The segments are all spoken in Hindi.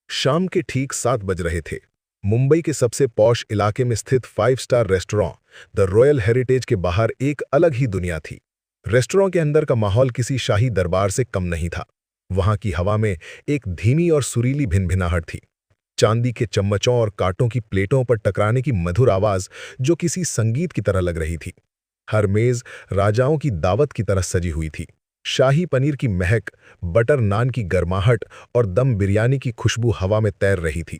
शाम के ठीक 7 बज रहे थे। मुंबई के सबसे पॉश इलाके में स्थित 5 star restaurant the royal heritage के बाहर एक अलग ही दुनिया थी। रेस्टोरेंट के अंदर का माहौल किसी शाही दरबार से कम नहीं था। वहां की हवा में एक धीमी और सुरीली भिनभिनाहट थी। चांदी के चम्मचों और कांटों की प्लेटों पर टकराने की मधुर आवाज जो किसी संगीत की तरह लग रही थी। हर मेज राजाओं की दावत की तरह सजी हुई थी। शाही पनीर की महक, बटर नान की गर्माहट और दम बिरयानी की खुशबू हवा में तैर रही थी।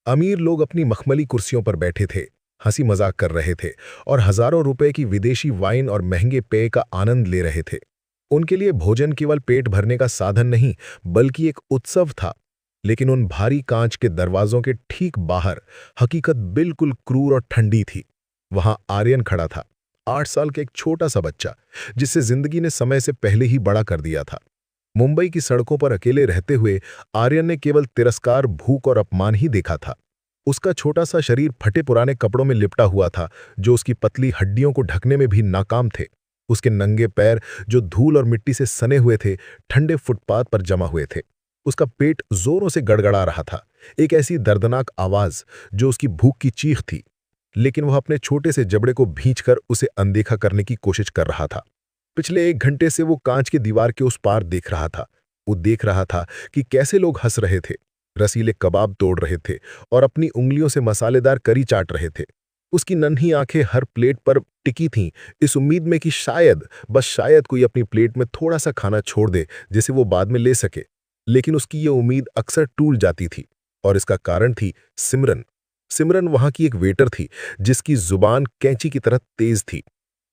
अमीर लोग अपनी मखमली कुर्सियों पर बैठे थे, हंसी मजाक कर रहे थे और हजारों रुपए की विदेशी वाइन और महंगे पेय का आनंद ले रहे थे। उनके लिए भोजन केवल पेट भरने का साधन नहीं, बल्कि एक उत्सव था। लेकिन उन भारी कांच के दरवाजों के ठीक बाहर हकीकत बिल्कुल क्रूर और ठंडी थी। वहां आर्यन खड़ा था, 8 साल का एक छोटा सा बच्चा, जिसे जिंदगी ने समय से पहले ही बड़ा कर दिया था। मुंबई की सड़कों पर अकेले रहते हुए आर्यन ने केवल तिरस्कार, भूख और अपमान ही देखा था। उसका छोटा सा शरीर फटे पुराने कपड़ों में लिपटा हुआ था, जो उसकी पतली हड्डियों को ढकने में भी नाकाम थे। उसके नंगे पैर, जो धूल और मिट्टी से सने हुए थे, ठंडे फुटपाथ पर जमा हुए थे। उसका पेट जोरों से गड़गड़ा रहा था, एक ऐसी दर्दनाक आवाज जो उसकी भूख की चीख थी। लेकिन वह अपने छोटे से जबड़े को भींचकर उसे अनदेखा करने की कोशिश कर रहा था। पिछले 1 घंटे से वो कांच की दीवार के उस पार देख रहा था। वो देख रहा था कि कैसे लोग हंस रहे थे, रसीले कबाब तोड़ रहे थे और अपनी उंगलियों से मसालेदार करी चाट रहे थे। उसकी नन्ही आंखें हर प्लेट पर टिकी थीं, इस उम्मीद में कि शायद, बस शायद कोई अपनी प्लेट में थोड़ा सा खाना छोड़ दे जिसे वो बाद में ले सके। लेकिन उसकी ये उम्मीद अक्सर टूट जाती थी, और इसका कारण थी सिमरन। सिमरन वहां की एक वेटर थी, जिसकी जुबान कैंची की तरह तेज थी।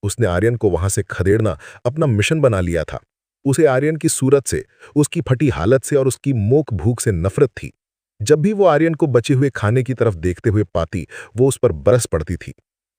उसने आर्यन को वहां से खदेड़ना अपना मिशन बना लिया था। उसे आर्यन की सूरत से, उसकी फटी हालत से और उसकी मोक भूख से नफरत थी। जब भी वो आर्यन को बचे हुए खाने की तरफ देखते हुए पाती, वो उस पर बरस पड़ती थी।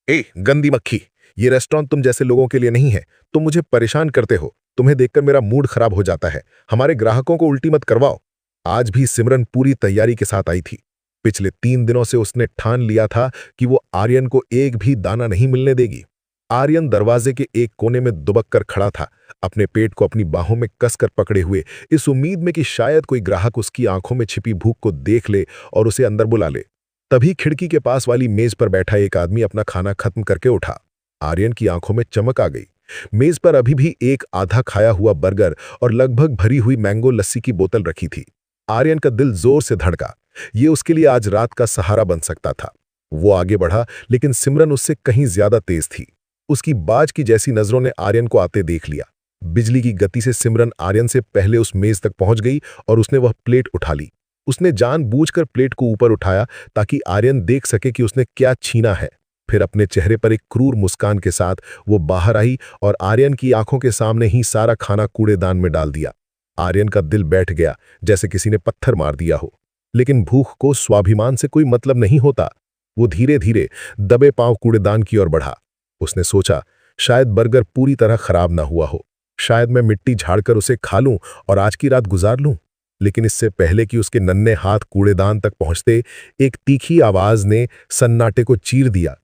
ए गंदी मक्खी, ये रेस्टोरेंट तुम जैसे लोगों के लिए नहीं है। तुम मुझे परेशान करते हो। तुम्हें देखकर मेरा मूड खराब हो जाता है। हमारे ग्राहकों को उल्टी मत करवाओ। आज भी सिमरन पूरी तैयारी के साथ आई थी। पिछले 3 दिनों से उसने ठान लिया था कि वो आर्यन को एक भी दाना नहीं मिलने देगी। आर्यन दरवाजे के एक कोने में दुबक कर खड़ा था, अपने पेट को अपनी बाहों में कसकर पकड़े हुए, इस उम्मीद में कि शायद कोई ग्राहक उसकी आंखों में छिपी भूख को देख ले और उसे अंदर बुला ले। तभी खिड़की के पास वाली मेज पर बैठा एक आदमी अपना खाना खत्म करके उठा। आर्यन की आंखों में चमक आ गई। मेज पर अभी भी एक आधा खाया हुआ बर्गर और लगभग भरी हुई मैंगो लस्सी की बोतल रखी थी। आर्यन का दिल जोर से धड़का। ये उसके लिए आज रात का सहारा बन सकता था। वो आगे बढ़ा, लेकिन सिमरन उससे कहीं ज्यादा तेज थी। उसकी बाज की जैसी नजरों ने आर्यन को आते देख लिया। बिजली की गति से सिमरन आर्यन से पहले उस मेज तक पहुंच गई और उसने वह प्लेट उठा ली। उसने जानबूझकर प्लेट को ऊपर उठाया ताकि आर्यन देख सके कि उसने क्या छीना है। फिर अपने चेहरे पर एक क्रूर मुस्कान के साथ वो बाहर आई और आर्यन की आंखों के सामने ही सारा खाना कूड़ेदान में डाल दिया। आर्यन का दिल बैठ गया, जैसे किसी ने पत्थर मार दिया हो। लेकिन भूख को स्वाभिमान से कोई मतलब नहीं होता। वो धीरे धीरे दबे पांव कूड़ेदान की ओर बढ़ा। उसने सोचा, शायद बर्गर पूरी तरह खराब ना हुआ हो। शायद मैं मिट्टी झाड़कर उसे खा लूं और आज की रात गुजार लूं। लेकिन इससे पहले कि उसके नन्हे हाथ कूड़ेदान तक पहुंचते, एक तीखी आवाज ने सन्नाटे को चीर दिया।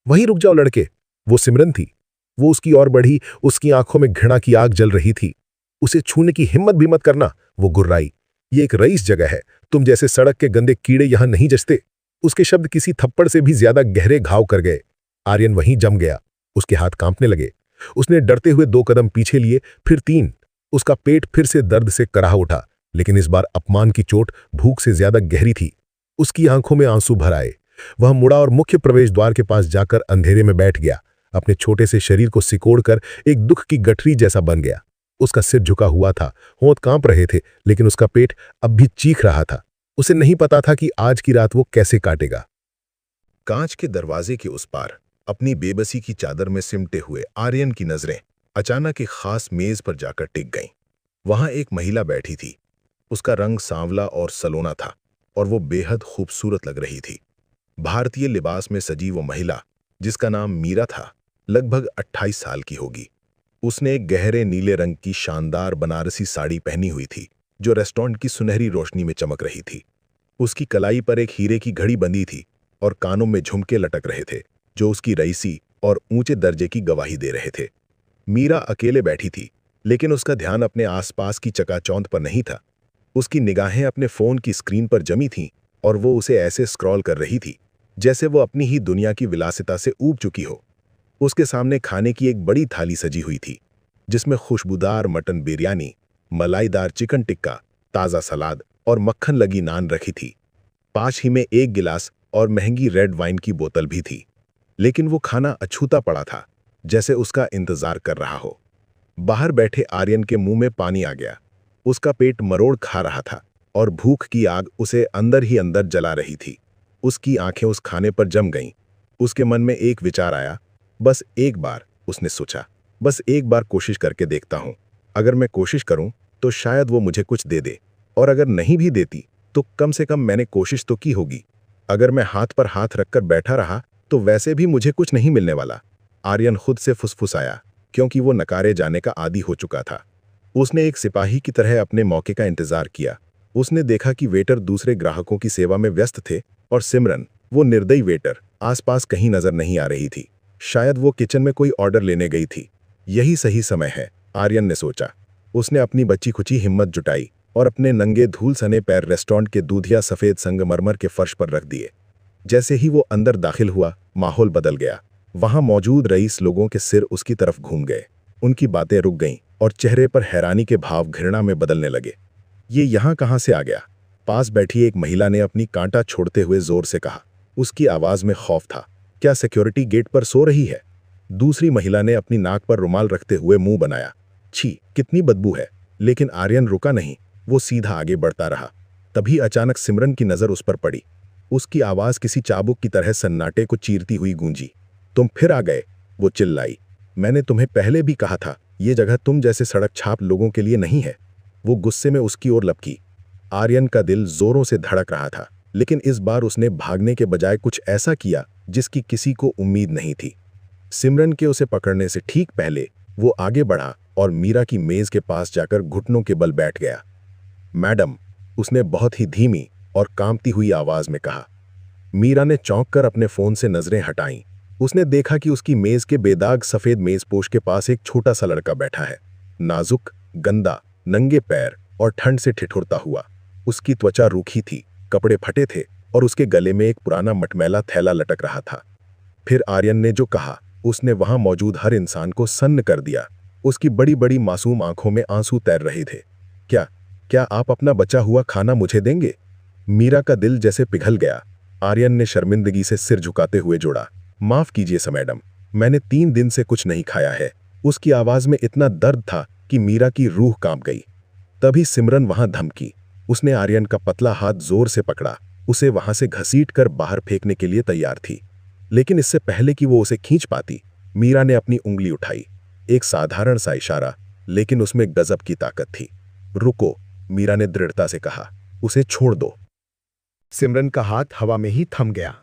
वहीं रुक जाओ लड़के। वो सिमरन थी। वो उसकी ओर बढ़ी, उसकी आंखों में घृणा की आग जल रही थी। उसे छूने की हिम्मत भी मत करना, वो गुर्राई। ये एक रईस जगह है, तुम जैसे सड़क के गंदे कीड़े यहां नहीं जचते। उसके शब्द किसी थप्पड़ से भी ज्यादा गहरे घाव कर गए। आर्यन वहीं जम गया। उसके हाथ कांपने लगे। उसने डरते हुए 2 कदम पीछे लिए, फिर 3। उसका पेट फिर से दर्द से कराह उठा, लेकिन इस बार अपमान की चोट भूख से ज्यादा गहरी थी। उसकी आंखों में आंसू भर आए। वह मुड़ा और मुख्य प्रवेश द्वार के पास जाकर अंधेरे में बैठ गया। अपने छोटे से शरीर को सिकोड़कर एक दुख की गठरी जैसा बन गया। उसका सिर झुका हुआ था, होंठ कांप रहे थे, लेकिन उसका पेट अब भी चीख रहा था। उसे नहीं पता था कि आज की रात वो कैसे काटेगा। कांच के दरवाजे के उस पार, अपनी बेबसी की चादर में सिमटे हुए आर्यन की नजरें अचानक एक खास मेज पर जाकर टिक गईं। वहां एक महिला बैठी थी। उसका रंग सांवला और सलोना था और वो बेहद खूबसूरत लग रही थी। भारतीय लिबास में सजी वो महिला, जिसका नाम मीरा था, लगभग 28 साल की होगी। उसने एक गहरे नीले रंग की शानदार बनारसी साड़ी पहनी हुई थी, जो रेस्टोरेंट की सुनहरी रोशनी में चमक रही थी। उसकी कलाई पर एक हीरे की घड़ी बंधी थी और कानों में झुमके लटक रहे थे, जो उसकी रईसी और ऊंचे दर्जे की गवाही दे रहे थे। मीरा अकेले बैठी थी, लेकिन उसका ध्यान अपने आसपास की चकाचौंध पर नहीं था। उसकी निगाहें अपने फोन की स्क्रीन पर जमी थीं और वो उसे ऐसे स्क्रॉल कर रही थी जैसे वो अपनी ही दुनिया की विलासिता से ऊब चुकी हो। उसके सामने खाने की एक बड़ी थाली सजी हुई थी जिसमें खुशबूदार मटन बिरयानी, मलाईदार चिकन टिक्का, ताज़ा सलाद और मक्खन लगी नान रखी थी। पास ही में एक गिलास और महंगी रेड वाइन की बोतल भी थी। लेकिन वो खाना अछूता पड़ा था, जैसे उसका इंतजार कर रहा हो। बाहर बैठे आर्यन के मुंह में पानी आ गया। उसका पेट मरोड़ खा रहा था और भूख की आग उसे अंदर ही अंदर जला रही थी। उसकी आंखें उस खाने पर जम गईं। उसके मन में एक विचार आया, बस एक बार, उसने सोचा, बस एक बार कोशिश करके देखता हूं। अगर मैं कोशिश करूं तो शायद वो मुझे कुछ दे दे, और अगर नहीं भी देती तो कम से कम मैंने कोशिश तो की होगी। अगर मैं हाथ पर हाथ रखकर बैठा रहा तो वैसे भी मुझे कुछ नहीं मिलने वाला। आर्यन खुद से फुसफुसाया, क्योंकि वो नकारे जाने का आदी हो चुका था। उसने एक सिपाही की तरह अपने मौके का इंतजार किया। उसने देखा कि वेटर दूसरे ग्राहकों की सेवा में व्यस्त थे और सिमरन, वो निर्दयी वेटर, आसपास कहीं नजर नहीं आ रही थी। शायद वो किचन में कोई ऑर्डर लेने गई थी। यही सही समय है, आर्यन ने सोचा। उसने अपनी बची खुची हिम्मत जुटाई और अपने नंगे धूल सने पैर रेस्टोरेंट के दूधिया सफेद संगमरमर के फर्श पर रख दिए। जैसे ही वो अंदर दाखिल हुआ, माहौल बदल गया। वहां मौजूद रईस लोगों के सिर उसकी तरफ घूम गए। उनकी बातें रुक गईं और चेहरे पर हैरानी के भाव घृणा में बदलने लगे। ये यहां कहां से आ गया? पास बैठी एक महिला ने अपनी कांटा छोड़ते हुए जोर से कहा। उसकी आवाज में खौफ था। क्या सिक्योरिटी गेट पर सो रही है? दूसरी महिला ने अपनी नाक पर रुमाल रखते हुए मुंह बनाया। छी, कितनी बदबू है। लेकिन आर्यन रुका नहीं, वो सीधा आगे बढ़ता रहा। तभी अचानक सिमरन की नजर उस पर पड़ी। उसकी आवाज किसी चाबुक की तरह सन्नाटे को चीरती हुई गूंजी। तुम फिर आ गए, वो चिल्लाई। मैंने तुम्हें पहले भी कहा था, ये जगह तुम जैसे सड़क छाप लोगों के लिए नहीं है। वो गुस्से में उसकी ओर लपकी। आर्यन का दिल जोरों से धड़क रहा था, लेकिन इस बार उसने भागने के बजाय कुछ ऐसा किया जिसकी किसी को उम्मीद नहीं थी। सिमरन के उसे पकड़ने से ठीक पहले वो आगे बढ़ा और मीरा की मेज के पास जाकर घुटनों के बल बैठ गया। मैडम, उसने बहुत ही धीमी और कांपती हुई आवाज में कहा। मीरा ने चौंक कर अपने फोन से नजरें हटाईं। उसने देखा कि उसकी मेज के बेदाग सफेद मेजपोश के पास एक छोटा सा लड़का बैठा है। नाजुक, गंदा, नंगे पैर और ठंड से ठिठुरता हुआ। उसकी त्वचा रूखी थी, कपड़े फटे थे और उसके गले में एक पुराना मटमैला थैला लटक रहा था। फिर आर्यन ने जो कहा, उसने वहां मौजूद हर इंसान को सन्न कर दिया। उसकी बड़ी बड़ी मासूम आंखों में आंसू तैर रहे थे। क्या क्या आप अपना बचा हुआ खाना मुझे देंगे? मीरा का दिल जैसे पिघल गया। आर्यन ने शर्मिंदगी से सिर झुकाते हुए जोड़ा। माफ कीजिए मैडम, मैंने 3 दिन से कुछ नहीं खाया है। उसकी आवाज में इतना दर्द था कि मीरा की रूह कांप गई। तभी सिमरन वहां धमकी। उसने आर्यन का पतला हाथ जोर से पकड़ा, उसे वहां से घसीट कर बाहर फेंकने के लिए तैयार थी। लेकिन इससे पहले कि वो उसे खींच पाती, मीरा ने अपनी उंगली उठाई। एक साधारण सा इशारा, लेकिन उसमें गजब की ताकत थी। रुको, मीरा ने दृढ़ता से कहा, उसे छोड़ दो। सिमरन का हाथ हवा में ही थम गया।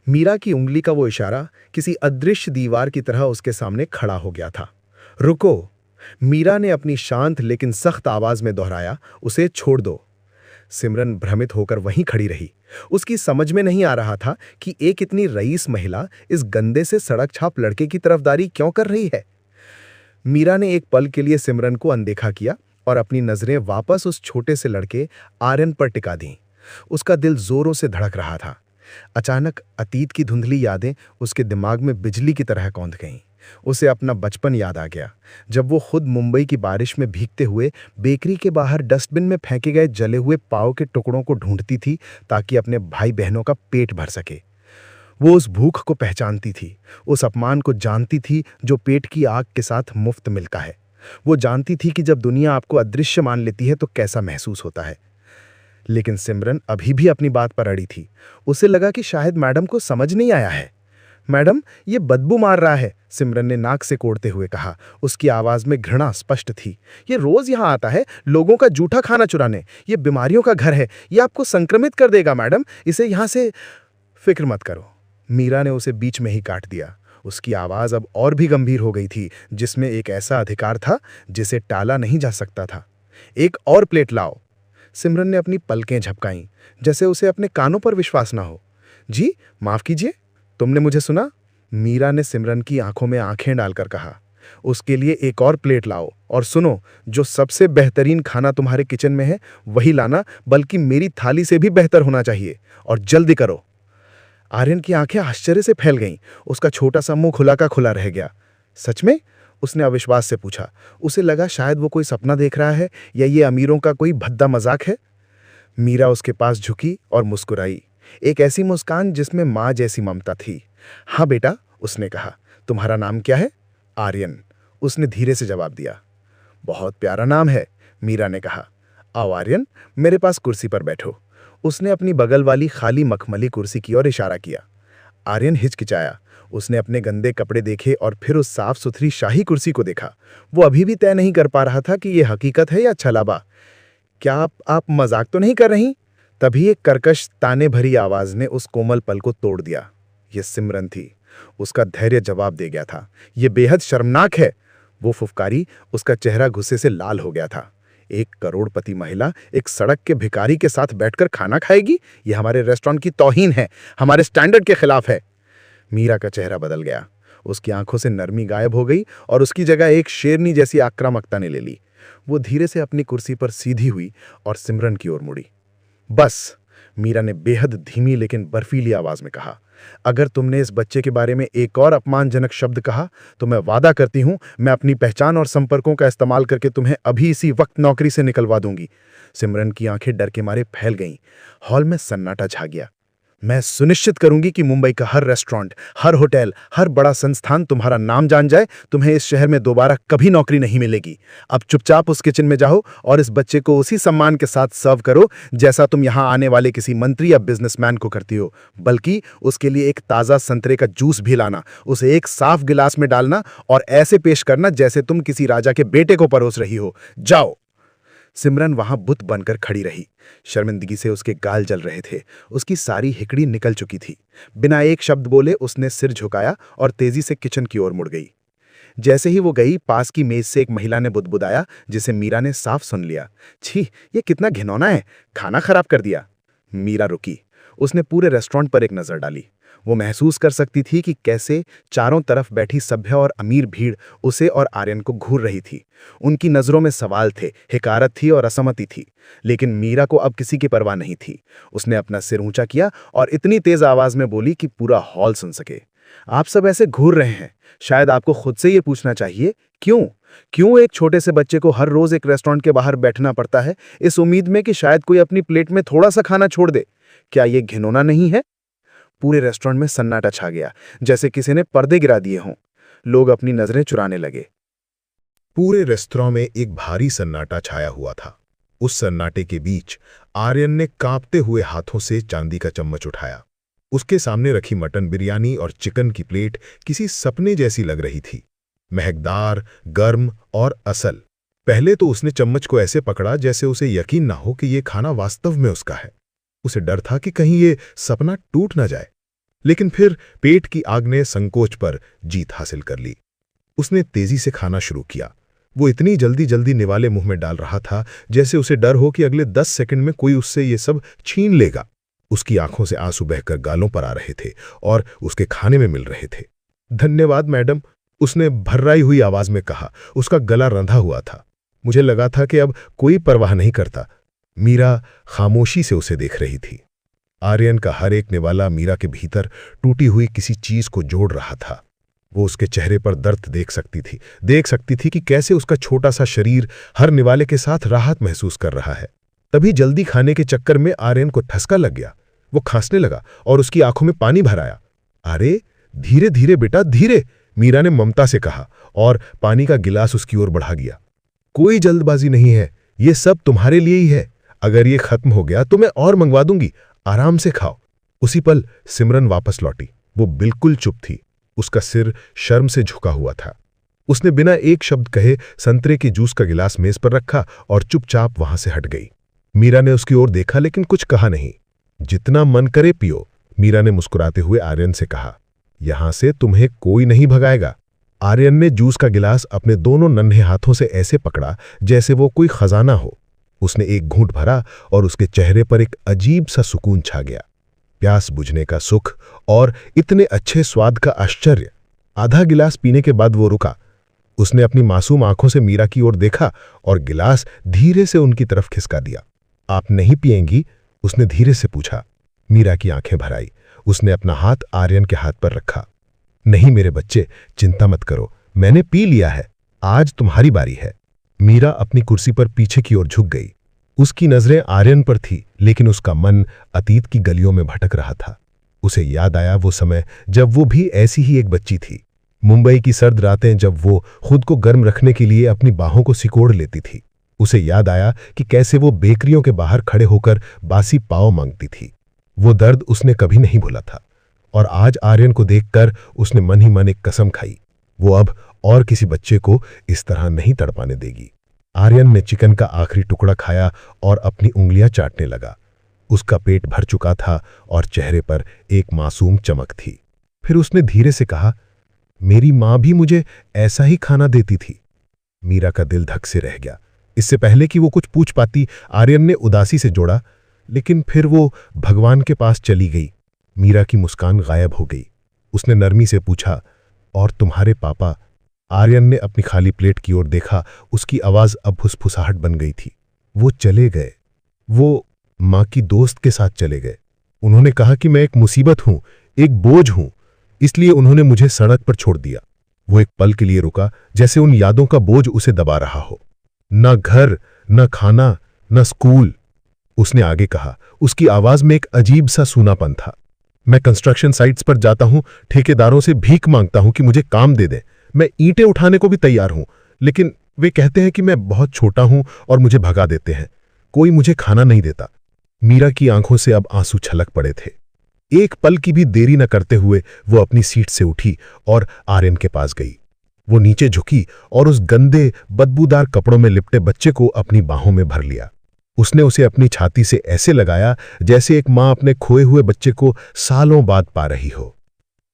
मीरा की उंगली का वो इशारा किसी अदृश्य दीवार की तरह उसके सामने खड़ा हो गया था। रुको, मीरा ने अपनी शांत लेकिन सख्त आवाज में दोहराया, उसे छोड़ दो। सिमरन भ्रमित होकर वहीं खड़ी रही। उसकी समझ में नहीं आ रहा था कि एक इतनी रईस महिला इस गंदे से सड़क छाप लड़के की तरफदारी क्यों कर रही है। मीरा ने एक पल के लिए सिमरन को अनदेखा किया और अपनी नजरें वापस उस छोटे से लड़के आर्यन पर टिका दीं। उसका दिल जोरों से धड़क रहा था। अचानक अतीत की धुंधली यादें उसके दिमाग में बिजली की तरह कौंध गईं। उसे अपना बचपन याद आ गया, जब वो खुद मुंबई की बारिश में भीगते हुए बेकरी के बाहर डस्टबिन में फेंके गए जले हुए पाव के टुकड़ों को ढूंढती थी ताकि अपने भाई बहनों का पेट भर सके। वो उस भूख को पहचानती थी, उस अपमान को जानती थी जो पेट की आग के साथ मुफ्त मिलता है। वो जानती थी कि जब दुनिया आपको अदृश्य मान लेती है तो कैसा महसूस होता है। लेकिन सिमरन अभी भी अपनी बात पर अड़ी थी। उसे लगा कि शायद मैडम को समझ नहीं आया है। मैडम, ये बदबू मार रहा है, सिमरन ने नाक से कोड़ते हुए कहा। उसकी आवाज में घृणा स्पष्ट थी। ये रोज यहाँ आता है लोगों का जूठा खाना चुराने। ये बीमारियों का घर है, ये आपको संक्रमित कर देगा मैडम, इसे यहाँ से। फिक्र मत करो, मीरा ने उसे बीच में ही काट दिया। उसकी आवाज अब और भी गंभीर हो गई थी, जिसमें एक ऐसा अधिकार था जिसे टाला नहीं जा सकता था। एक और प्लेट लाओ। सिमरन ने अपनी पलकें झपकाईं, जैसे उसे अपने कानों पर विश्वास ना हो। जी, माफ कीजिए, तुमने मुझे सुना? मीरा ने सिमरन की आंखों में आंखें डालकर कहा। उसके लिए एक और प्लेट लाओ और सुनो, जो सबसे बेहतरीन खाना तुम्हारे किचन में है वही लाना, बल्कि मेरी थाली से भी बेहतर होना चाहिए, और जल्दी करो। आर्यन की आंखें आश्चर्य से फैल गईं। उसका छोटा सा मुंह खुला का खुला रह गया। सच में? उसने अविश्वास से पूछा। उसे लगा शायद वो कोई सपना देख रहा है या ये अमीरों का कोई भद्दा मजाक है। मीरा उसके पास झुकी और मुस्कुराई, एक ऐसी मुस्कान जिसमें माँ जैसी ममता थी। हाँ बेटा, उसने कहा। तुम्हारा नाम क्या है? आर्यन, उसने धीरे से जवाब दिया। बहुत प्यारा नाम है, मीरा ने कहा। आओ आर्यन, मेरे पास कुर्सी पर बैठो। उसने अपनी बगल वाली खाली मखमली कुर्सी की ओर इशारा किया। आर्यन हिचकिचाया। उसने अपने गंदे कपड़े देखे और फिर उस साफ सुथरी शाही कुर्सी को देखा। वो अभी भी तय नहीं कर पा रहा था कि यह हकीकत है या छलावा। क्या आप मजाक तो नहीं कर रही? तभी एक कर्कश ताने भरी आवाज ने उस कोमल पल को तोड़ दिया। यह सिमरन थी। उसका धैर्य जवाब दे गया था। यह बेहद शर्मनाक है, वो फुफकारी। उसका चेहरा गुस्से से लाल हो गया था। एक करोड़पति महिला एक सड़क के भिखारी के साथ बैठकर खाना खाएगी? यह हमारे रेस्टोरेंट की तौहीन है, हमारे स्टैंडर्ड के खिलाफ है। मीरा का चेहरा बदल गया। उसकी आंखों से नरमी गायब हो गई और उसकी जगह एक शेरनी जैसी आक्रामकता ने ले ली। वो धीरे से अपनी कुर्सी पर सीधी हुई और सिमरन की ओर मुड़ी। बस, मीरा ने बेहद धीमी लेकिन बर्फीली आवाज में कहा। अगर तुमने इस बच्चे के बारे में एक और अपमानजनक शब्द कहा तो मैं वादा करती हूं, मैं अपनी पहचान और संपर्कों का इस्तेमाल करके तुम्हें अभी इसी वक्त नौकरी से निकलवा दूंगी। सिमरन की आंखें डर के मारे फैल गईं। हॉल में सन्नाटा छा गया। मैं सुनिश्चित करूंगी कि मुंबई का हर रेस्टोरेंट, हर होटल, हर बड़ा संस्थान तुम्हारा नाम जान जाए। तुम्हें इस शहर में दोबारा कभी नौकरी नहीं मिलेगी। अब चुपचाप उस किचन में जाओ और इस बच्चे को उसी सम्मान के साथ सर्व करो जैसा तुम यहां आने वाले किसी मंत्री या बिजनेसमैन को करती हो। बल्कि उसके लिए एक ताज़ा संतरे का जूस भी लाना, उसे एक साफ गिलास में डालना और ऐसे पेश करना जैसे तुम किसी राजा के बेटे को परोस रही हो। जाओ। सिमरन वहां बुत बनकर खड़ी रही। शर्मिंदगी से उसके गाल जल रहे थे। उसकी सारी हिकड़ी निकल चुकी थी। बिना एक शब्द बोले उसने सिर झुकाया और तेजी से किचन की ओर मुड़ गई। जैसे ही वो गई, पास की मेज से एक महिला ने बुदबुदाया, जिसे मीरा ने साफ सुन लिया। छी, ये कितना घिनौना है, खाना खराब कर दिया। मीरा रुकी। उसने पूरे रेस्टोरेंट पर एक नजर डाली। वो महसूस कर सकती थी कि कैसे चारों तरफ बैठी सभ्य और अमीर भीड़ उसे और आर्यन को घूर रही थी। उनकी नजरों में सवाल थे, हिकारत थी और असहमति थी। लेकिन मीरा को अब किसी की परवाह नहीं थी। उसने अपना सिर ऊंचा किया और इतनी तेज आवाज में बोली कि पूरा हॉल सुन सके। आप सब ऐसे घूर रहे हैं, शायद आपको खुद से ये पूछना चाहिए, क्यों एक छोटे से बच्चे को हर रोज एक रेस्टोरेंट के बाहर बैठना पड़ता है, इस उम्मीद में कि शायद कोई अपनी प्लेट में थोड़ा सा खाना छोड़ दे? क्या ये घिनौना नहीं है? पूरे रेस्टोरेंट में सन्नाटा छा गया, जैसे किसी ने पर्दे गिरा दिए हों। लोग अपनी नजरें चुराने लगे। पूरे रेस्तरां में एक भारी सन्नाटा छाया हुआ था। उस सन्नाटे के बीच आर्यन ने कांपते हुए हाथों से चांदी का चम्मच उठाया। उसके सामने रखी मटन बिरयानी और चिकन की प्लेट किसी सपने जैसी लग रही थी, महकदार, गर्म और असल। पहले तो उसने चम्मच को ऐसे पकड़ा जैसे उसे यकीन ना हो कि यह खाना वास्तव में उसका है। उसे डर था कि कहीं ये सपना टूट ना जाए। लेकिन फिर पेट की आग ने संकोच पर जीत हासिल कर ली। उसने तेजी से खाना शुरू किया। वो इतनी जल्दी जल्दी निवाले मुंह में डाल रहा था जैसे उसे डर हो कि अगले 10 सेकंड में कोई उससे ये सब छीन लेगा। उसकी आंखों से आंसू बहकर गालों पर आ रहे थे और उसके खाने में मिल रहे थे। धन्यवाद मैडम, उसने भर्राई हुई आवाज में कहा। उसका गला रंधा हुआ था। मुझे लगा था कि अब कोई परवाह नहीं करता। मीरा खामोशी से उसे देख रही थी। आर्यन का हर एक निवाला मीरा के भीतर टूटी हुई किसी चीज को जोड़ रहा था। वो उसके चेहरे पर दर्द देख सकती थी कि कैसे उसका छोटा सा शरीर हर निवाले के साथ राहत महसूस कर रहा है। तभी जल्दी खाने के चक्कर में आर्यन को ठसका लग गया। वो खांसने लगा और उसकी आंखों में पानी भर आया। अरे धीरे धीरे बेटा, धीरे, मीरा ने ममता से कहा और पानी का गिलास उसकी ओर बढ़ा गया। कोई जल्दबाजी नहीं है, ये सब तुम्हारे लिए ही है। अगर ये खत्म हो गया तो मैं और मंगवा दूंगी, आराम से खाओ। उसी पल सिमरन वापस लौटी। वो बिल्कुल चुप थी। उसका सिर शर्म से झुका हुआ था। उसने बिना एक शब्द कहे संतरे के जूस का गिलास मेज पर रखा और चुपचाप वहां से हट गई। मीरा ने उसकी ओर देखा लेकिन कुछ कहा नहीं। जितना मन करे पियो, मीरा ने मुस्कुराते हुए आर्यन से कहा। यहां से तुम्हें कोई नहीं भगाएगा। आर्यन ने जूस का गिलास अपने दोनों नन्हे हाथों से ऐसे पकड़ा जैसे वो कोई खजाना हो। उसने एक घूंट भरा और उसके चेहरे पर एक अजीब सा सुकून छा गया। प्यास बुझने का सुख और इतने अच्छे स्वाद का आश्चर्य। आधा गिलास पीने के बाद वो रुका। उसने अपनी मासूम आंखों से मीरा की ओर देखा और गिलास धीरे से उनकी तरफ खिसका दिया। आप नहीं पिएंगी? उसने धीरे से पूछा। मीरा की आंखें भर आई। उसने अपना हाथ आर्यन के हाथ पर रखा। नहीं मेरे बच्चे, चिंता मत करो, मैंने पी लिया है, आज तुम्हारी बारी है। मीरा अपनी कुर्सी पर पीछे की ओर झुक गई। उसकी नजरें आर्यन पर थी, लेकिन उसका मन अतीत की गलियों में भटक रहा था। उसे याद आया वो समय जब वो भी ऐसी ही एक बच्ची थी। मुंबई की सर्द रातें जब वो खुद को गर्म रखने के लिए अपनी बाहों को सिकोड़ लेती थी। उसे याद आया कि कैसे वो बेकरियों के बाहर खड़े होकर बासी पाव मांगती थी। वो दर्द उसने कभी नहीं भूला था। और आज आर्यन को देखकर उसने मन ही मन एक कसम खाई, वो अब और किसी बच्चे को इस तरह नहीं तड़पाने देगी। आर्यन ने चिकन का आखिरी टुकड़ा खाया और अपनी उंगलियां चाटने लगा। उसका पेट भर चुका था और चेहरे पर एक मासूम चमक थी। फिर उसने धीरे से कहा, मेरी मां भी मुझे ऐसा ही खाना देती थी। मीरा का दिल धक से रह गया। इससे पहले कि वो कुछ पूछ पाती, आर्यन ने उदासी से जोड़ा, लेकिन फिर वो भगवान के पास चली गई। मीरा की मुस्कान गायब हो गई। उसने नरमी से पूछा, और तुम्हारे पापा? आर्यन ने अपनी खाली प्लेट की ओर देखा। उसकी आवाज अब फुसफुसाहट बन गई थी। वो चले गए। वो मां की दोस्त के साथ चले गए। उन्होंने कहा कि मैं एक मुसीबत हूं, एक बोझ हूं, इसलिए उन्होंने मुझे सड़क पर छोड़ दिया। वो एक पल के लिए रुका, जैसे उन यादों का बोझ उसे दबा रहा हो। न घर, न खाना, न स्कूल। उसने आगे कहा, उसकी आवाज में एक अजीब सा सूनापन था। मैं कंस्ट्रक्शन साइट्स पर जाता हूं, ठेकेदारों से भीख मांगता हूं कि मुझे काम दे दें। मैं ईंटें उठाने को भी तैयार हूं, लेकिन वे कहते हैं कि मैं बहुत छोटा हूं और मुझे भगा देते हैं। कोई मुझे खाना नहीं देता। मीरा की आंखों से अब आंसू छलक पड़े थे। एक पल की भी देरी न करते हुए वो अपनी सीट से उठी और आर्यन के पास गई। वो नीचे झुकी और उस गंदे बदबूदार कपड़ों में लिपटे बच्चे को अपनी बाहों में भर लिया। उसने उसे अपनी छाती से ऐसे लगाया जैसे एक मां अपने खोए हुए बच्चे को सालों बाद पा रही हो।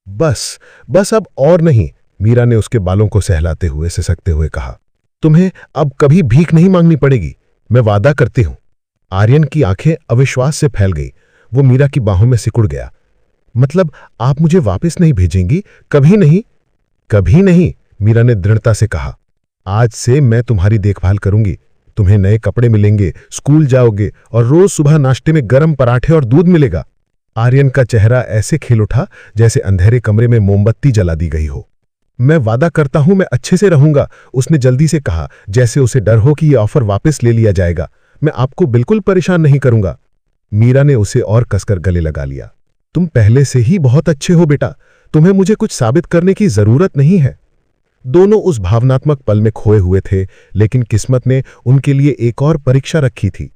बस बस अब और नहीं, मीरा ने उसके बालों को सहलाते हुए सिसकते हुए कहा। तुम्हें अब कभी भीख नहीं मांगनी पड़ेगी, मैं वादा करती हूं। आर्यन की आंखें अविश्वास से फैल गई। वो मीरा की बाहों में सिकुड़ गया। मतलब आप मुझे वापस नहीं भेजेंगी? कभी नहीं? कभी नहीं, मीरा ने दृढ़ता से कहा। आज से मैं तुम्हारी देखभाल करूंगी। तुम्हें नए कपड़े मिलेंगे, स्कूल जाओगे और रोज सुबह नाश्ते में गर्म पराठे और दूध मिलेगा। आर्यन का चेहरा ऐसे खिल उठा जैसे अंधेरे कमरे में मोमबत्ती जला दी गई हो। मैं वादा करता हूं, मैं अच्छे से रहूंगा, उसने जल्दी से कहा, जैसे उसे डर हो कि यह ऑफर वापस ले लिया जाएगा। मैं आपको बिल्कुल परेशान नहीं करूंगा। मीरा ने उसे और कसकर गले लगा लिया। तुम पहले से ही बहुत अच्छे हो बेटा, तुम्हें मुझे कुछ साबित करने की जरूरत नहीं है। दोनों उस भावनात्मक पल में खोए हुए थे, लेकिन किस्मत ने उनके लिए एक और परीक्षा रखी थी।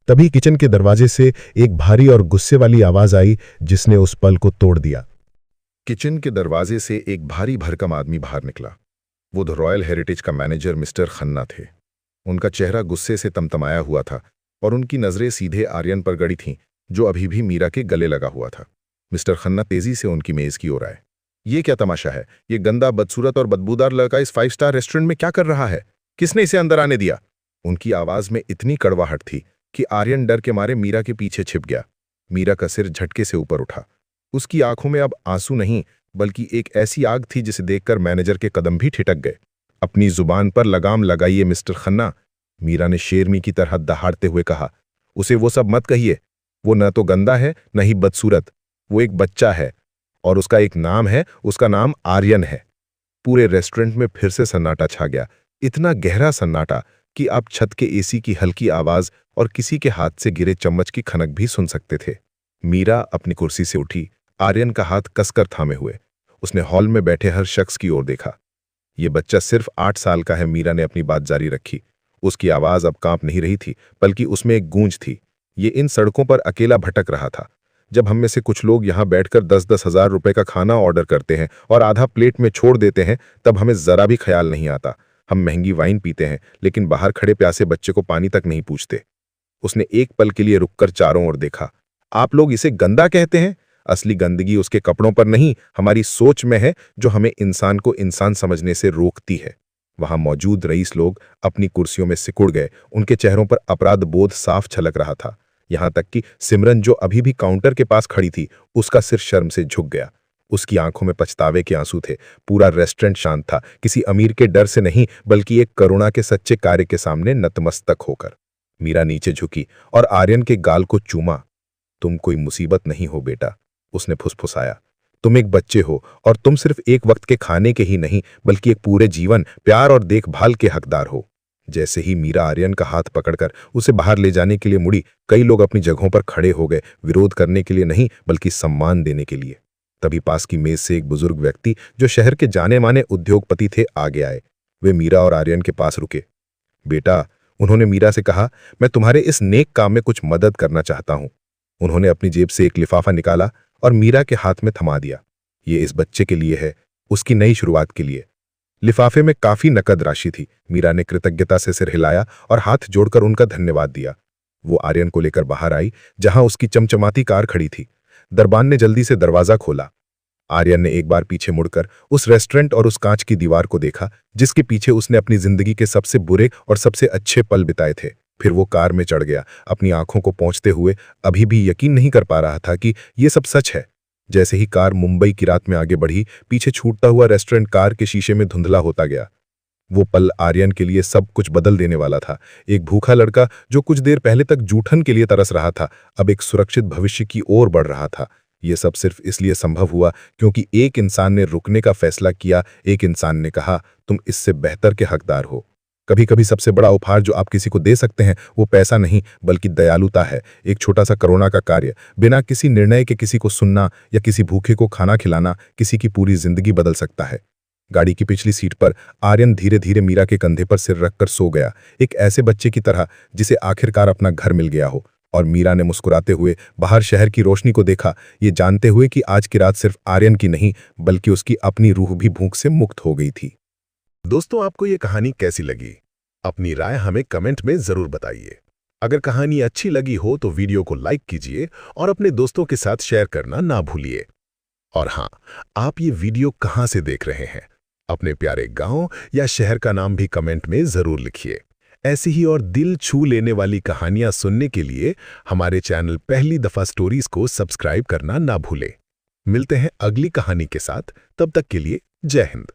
तभी किचन के दरवाजे से एक भारी और गुस्से वाली आवाज आई जिसने उस पल को तोड़ दिया। किचन के दरवाजे से एक भारी भरकम आदमी बाहर निकला। वो द रॉयल हेरिटेज का मैनेजर मिस्टर खन्ना थे। उनका चेहरा गुस्से से तमतमाया हुआ था और उनकी नजरें सीधे आर्यन पर गड़ी थीं, जो अभी भी मीरा के गले लगा हुआ था। मिस्टर खन्ना तेजी से उनकी मेज की ओर आए। ये क्या तमाशा है? ये गंदा, बदसूरत और बदबूदार लड़का इस 5 स्टार रेस्टोरेंट में क्या कर रहा है? किसने इसे अंदर आने दिया? उनकी आवाज में इतनी कड़वाहट थी कि आर्यन डर के मारे मीरा के पीछे छिप गया। मीरा का सिर झटके से ऊपर उठा। उसकी आंखों में अब आंसू नहीं, बल्कि एक ऐसी आग थी जिसे देखकर मैनेजर के कदम भी ठिठक गए। अपनी जुबान पर लगाम लगाइए मिस्टर खन्ना, मीरा ने शेरनी की तरह दहाड़ते हुए कहा। उसे वो सब मत कहिए। वो न तो गंदा है, न ही बदसूरत। वो एक बच्चा है और उसका एक नाम है, उसका नाम आर्यन है। पूरे रेस्टोरेंट में फिर से सन्नाटा छा गया, इतना गहरा सन्नाटा कि आप छत के एसी की हल्की आवाज और किसी के हाथ से गिरे चम्मच की खनक भी सुन सकते थे। मीरा अपनी कुर्सी से उठी, आर्यन का हाथ कसकर थामे हुए। उसने हॉल में बैठे हर शख्स की ओर देखा। ये बच्चा सिर्फ 8 साल का है, मीरा ने अपनी बात जारी रखी। उसकी आवाज अब कांप नहीं रही थी, बल्कि उसमें एक गूंज थी। ये इन सड़कों पर अकेला भटक रहा था। जब हम में से कुछ लोग यहाँ बैठकर 10-10 हजार रुपए का खाना ऑर्डर करते हैं और आधा प्लेट में छोड़ देते हैं, तब हमें जरा भी ख्याल नहीं आता। हम महंगी वाइन पीते हैं, लेकिन बाहर खड़े प्यासे बच्चे को पानी तक नहीं पूछते। उसने एक पल के लिए रुककर चारों ओर देखा। आप लोग इसे गंदा कहते हैं? असली गंदगी उसके कपड़ों पर नहीं, हमारी सोच में है, जो हमें इंसान को इंसान समझने से रोकती है। वहां मौजूद रईस लोग अपनी कुर्सियों में सिकुड़ गए। उनके चेहरों पर अपराध बोध साफ छलक रहा था। यहां तक कि सिमरन, जो अभी भी काउंटर के पास खड़ी थी, उसका सिर शर्म से झुक गया। उसकी आंखों में पछतावे के आंसू थे। पूरा रेस्टोरेंट शांत था, किसी अमीर के डर से नहीं बल्कि एक करुणा के सच्चे कार्य के सामने नतमस्तक होकर। मीरा नीचे झुकी और आर्यन के गाल को चूमा। तुम कोई मुसीबत नहीं हो बेटा, उसने फुसफुसाया। तुम एक बच्चे हो और तुम सिर्फ एक वक्त के खाने के ही नहीं बल्कि एक पूरे जीवन, प्यार और देखभाल के हकदार हो। जैसे ही मीरा आर्यन का हाथ पकड़कर उसे बाहर ले जाने के लिए मुड़ी, कई लोग अपनी जगहों पर खड़े हो गए, विरोध करने के लिए नहीं बल्कि सम्मान देने के लिए। तभी पास की मेज से एक बुजुर्ग व्यक्ति जो शहर के जाने माने उद्योगपति थे आगे आए। वे मीरा और आर्यन के पास रुके। बेटा, उन्होंने मीरा से कहा, मैं तुम्हारे इस नेक काम में कुछ मदद करना चाहता हूं। उन्होंने अपनी जेब से एक लिफाफा निकाला और मीरा के हाथ में थमा दिया। ये इस बच्चे के लिए है, उसकी नई शुरुआत के लिए। लिफाफे में काफी नकद राशि थी। मीरा ने कृतज्ञता से सिर हिलाया और हाथ जोड़कर उनका धन्यवाद दिया। वो आर्यन को लेकर बाहर आई, जहां उसकी चमचमाती कार खड़ी थी। दरबान ने जल्दी से दरवाजा खोला। आर्यन ने एक बार पीछे मुड़कर उस रेस्टोरेंट और उस कांच की दीवार को देखा जिसके पीछे उसने अपनी जिंदगी के सबसे बुरे और सबसे अच्छे पल बिताए थे। फिर वो कार में चढ़ गया, अपनी आंखों को पोंछते हुए अभी भी यकीन नहीं कर पा रहा था कि ये सब सच है। जैसे ही कार मुंबई की रात में आगे बढ़ी, पीछे छूटता हुआ रेस्टोरेंट कार के शीशे में धुंधला होता गया। वो पल आर्यन के लिए सब कुछ बदल देने वाला था। एक भूखा लड़का जो कुछ देर पहले तक जूठन के लिए तरस रहा था, अब एक सुरक्षित भविष्य की ओर बढ़ रहा था। ये सब सिर्फ इसलिए संभव हुआ क्योंकि एक इंसान ने रुकने का फैसला किया। एक इंसान ने कहा, तुम इससे बेहतर के हकदार हो। कभी कभी सबसे बड़ा उपहार जो आप किसी को दे सकते हैं वो पैसा नहीं बल्कि दयालुता है। एक छोटा सा करुणा का कार्य, बिना किसी निर्णय के किसी को सुनना या किसी भूखे को खाना खिलाना किसी की पूरी जिंदगी बदल सकता है। गाड़ी की पिछली सीट पर आर्यन धीरे धीरे मीरा के कंधे पर सिर रखकर सो गया, एक ऐसे बच्चे की तरह जिसे आखिरकार अपना घर मिल गया हो। और मीरा ने मुस्कुराते हुए बाहर शहर की रोशनी को देखा, ये जानते हुए कि आज की रात सिर्फ आर्यन की नहीं बल्कि उसकी अपनी रूह भी भूख से मुक्त हो गई थी। दोस्तों, आपको ये कहानी कैसी लगी? अपनी राय हमें कमेंट में जरूर बताइए। अगर कहानी अच्छी लगी हो तो वीडियो को लाइक कीजिए और अपने दोस्तों के साथ शेयर करना ना भूलिए। और हाँ, आप ये वीडियो कहाँ से देख रहे हैं? अपने प्यारे गांव या शहर का नाम भी कमेंट में जरूर लिखिए। ऐसी ही और दिल छू लेने वाली कहानियां सुनने के लिए हमारे चैनल पहली दफा स्टोरीज को सब्सक्राइब करना ना भूलें। मिलते हैं अगली कहानी के साथ, तब तक के लिए जय हिंद।